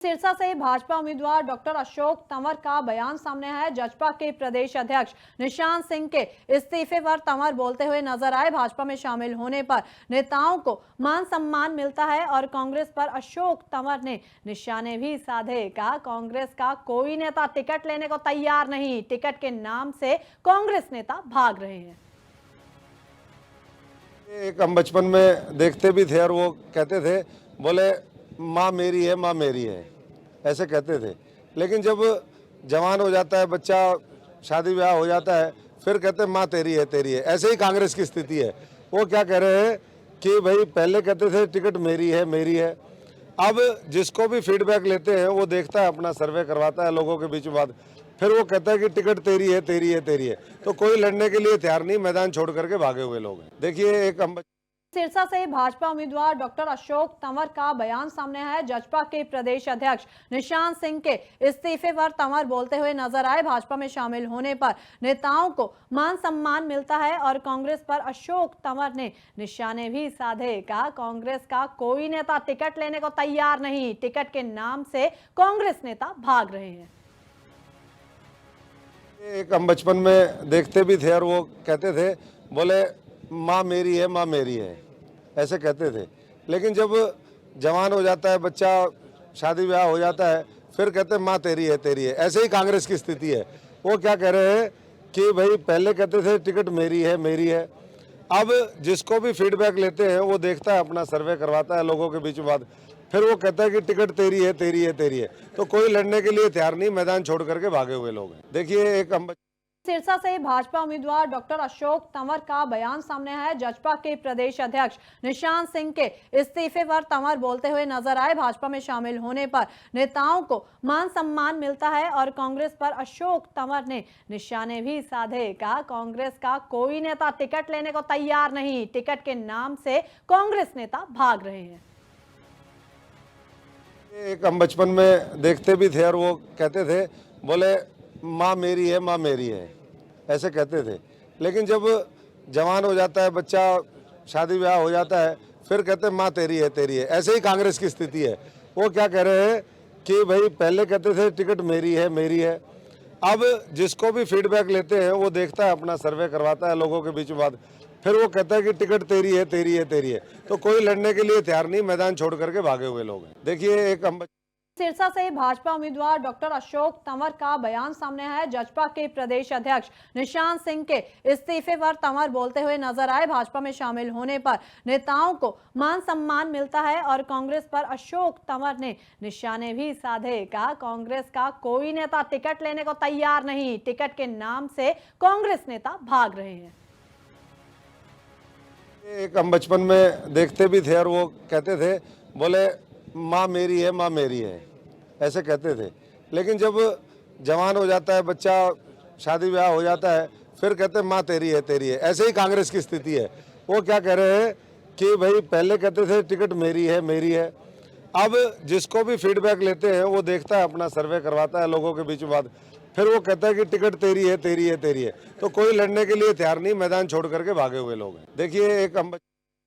सिरसा से भाजपा उम्मीदवार डॉक्टर अशोक तंवर का बयान सामने आया है। जजपा के प्रदेश अध्यक्ष निशांत सिंह के इस्तीफे पर तंवर बोलते हुए नजर आए। भाजपा में शामिल होने पर नेताओं को मान सम्मान मिलता है और कांग्रेस पर अशोक तंवर ने निशाने भी साधे। कहा, कांग्रेस का कोई नेता टिकट लेने को तैयार नहीं, टिकट के नाम से कांग्रेस नेता भाग रहे हैं। एक हम बचपन में देखते भी थे और वो कहते थे, बोले माँ मेरी है, माँ मेरी है, ऐसे कहते थे। लेकिन जब जवान हो जाता है बच्चा, शादी ब्याह हो जाता है, फिर कहते हैं माँ तेरी है, तेरी है। ऐसे ही कांग्रेस की स्थिति है। वो क्या कह रहे हैं कि भाई पहले कहते थे टिकट मेरी है, मेरी है। अब जिसको भी फीडबैक लेते हैं वो देखता है, अपना सर्वे करवाता है लोगों के बीच में बात, फिर वो कहता है कि टिकट तेरी है, तेरी है, तेरी है। तो कोई लड़ने के लिए तैयार नहीं, मैदान छोड़ करके भागे हुए लोग हैं। देखिए, एक हम सिरसा से भाजपा उम्मीदवार डॉक्टर अशोक तंवर का बयान सामने आया है। जजपा के प्रदेश अध्यक्ष निशांत सिंह के इस्तीफे पर तंवर बोलते हुए नजर आए। भाजपा में शामिल होने पर नेताओं को मान सम्मान मिलता है और कांग्रेस पर अशोक तंवर ने निशाने भी साधे। कहा, कांग्रेस का कोई नेता टिकट लेने को तैयार नहीं, टिकट के नाम से कांग्रेस नेता भाग रहे हैं। एक हम बचपन में देखते भी थे और वो कहते थे, बोले माँ मेरी है, माँ मेरी है, ऐसे कहते थे। लेकिन जब जवान हो जाता है बच्चा, शादी ब्याह हो जाता है, फिर कहते हैं माँ तेरी है, तेरी है। ऐसे ही कांग्रेस की स्थिति है। वो क्या कह रहे हैं कि भाई पहले कहते थे टिकट मेरी है, मेरी है। अब जिसको भी फीडबैक लेते हैं वो देखता है, अपना सर्वे करवाता है लोगों के बीच में बात, फिर वो कहता है कि टिकट तेरी है, तेरी है, तेरी है। तो कोई लड़ने के लिए तैयार नहीं, मैदान छोड़ करके भागे हुए लोग हैं। देखिए, एक हम सिरसा से भाजपा उम्मीदवार डॉक्टर अशोक तंवर का बयान सामने आया है। जजपा के प्रदेश अध्यक्ष निशांत सिंह के इस्तीफे पर तंवर बोलते हुए नजर आए। भाजपा में शामिल होने पर नेताओं को मान सम्मान मिलता है और कांग्रेस पर अशोक तंवर ने निशाने भी साधे। कहा, कांग्रेस का कोई नेता टिकट लेने को तैयार नहीं, टिकट के नाम से कांग्रेस नेता भाग रहे हैं। एक हम बचपन में देखते भी थे और वो कहते थे, बोले माँ मेरी है, माँ मेरी है, ऐसे कहते थे। लेकिन जब जवान हो जाता है बच्चा, शादी ब्याह हो जाता है, फिर कहते हैं माँ तेरी है, तेरी है। ऐसे ही कांग्रेस की स्थिति है। वो क्या कह रहे हैं कि भाई पहले कहते थे टिकट मेरी है, मेरी है। अब जिसको भी फीडबैक लेते हैं वो देखता है, अपना सर्वे करवाता है लोगों के बीच में बात, फिर वो कहता है कि टिकट तेरी है, तेरी है, तेरी है। तो कोई लड़ने के लिए तैयार नहीं, मैदान छोड़ करके भागे हुए लोग हैं। देखिए, एक हम सिरसा से भाजपा उम्मीदवार डॉक्टर अशोक तंवर का बयान सामने आया है। जजपा के प्रदेश अध्यक्ष निशांत सिंह के इस्तीफे पर तंवर बोलते हुए नजर आए। भाजपा में शामिल होने पर नेताओं को मान सम्मान मिलता है और कांग्रेस पर अशोक तंवर ने निशाने भी साधे। कहा, कांग्रेस का कोई नेता टिकट लेने को तैयार नहीं, टिकट के नाम से कांग्रेस नेता भाग रहे हैं। एक हम बचपन में देखते भी थे और वो कहते थे, बोले माँ मेरी है, माँ मेरी है, ऐसे कहते थे। लेकिन जब जवान हो जाता है बच्चा, शादी ब्याह हो जाता है, फिर कहते हैं माँ तेरी है, तेरी है। ऐसे ही कांग्रेस की स्थिति है। वो क्या कह रहे हैं कि भाई पहले कहते थे टिकट मेरी है, मेरी है। अब जिसको भी फीडबैक लेते हैं वो देखता है, अपना सर्वे करवाता है लोगों के बीच में बात, फिर वो कहता है कि टिकट तेरी है, तेरी है, तेरी है। तो कोई लड़ने के लिए तैयार नहीं, मैदान छोड़ करके भागे हुए लोग हैं। देखिए, एक हम